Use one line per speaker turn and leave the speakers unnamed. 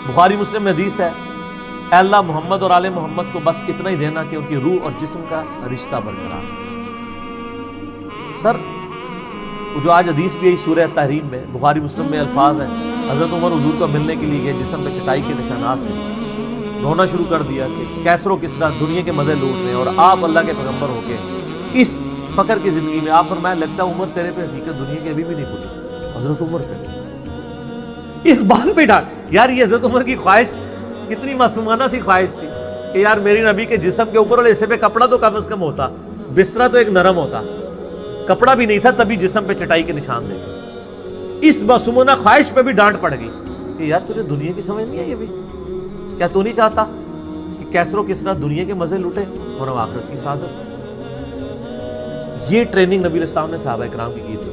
بخاری مسلم میں حدیث ہے، اے اللہ محمد اور آل محمد کو بس اتنا ہی دینا کہ ان کی روح اور جسم کا رشتہ برقرار۔ سر جو آج حدیث بھی ہے سورہ تحریم میں، بخاری مسلم میں الفاظ ہیں، حضرت عمر حضور کو ملنے کے لیے گئے، جسم پہ چٹائی کے نشانات تھے، رونا شروع کر دیا کہ کیسر و کسرا دنیا کے مزے لوٹ رہے ہیں اور آپ اللہ کے پیغمبر ہو کے اس فقر کی زندگی میں۔ آپ فرمایا لگتا عمر تیرے پہ حقیقت دنیا کی ابھی بھی نہیں کھلی۔ حضرت عمر پہ اس بات پہ ڈانٹ، یار یہ حضرت عمر کی خواہش کتنی معصومانہ سی خواہش تھی کہ یار میری نبی کے جسم کے اوپر والے حصے پہ کپڑا تو کم از کم ہوتا، بستر تو ایک نرم ہوتا، کپڑا بھی نہیں تھا تبھی جسم پہ چٹائی کے نشان دے گئے۔ اس معصومانہ خواہش پہ بھی ڈانٹ پڑ گئی کہ یار تجھے دنیا کی سمجھ نہیں آئی ابھی؟ کیا تو نہیں چاہتا کہ کیسر و کسرا دنیا کے مزے لوٹے اور ہم آخرت کی سعادت؟ یہ ٹریننگ نبی علیہ السلام نے صحابہ کرام کی تھی۔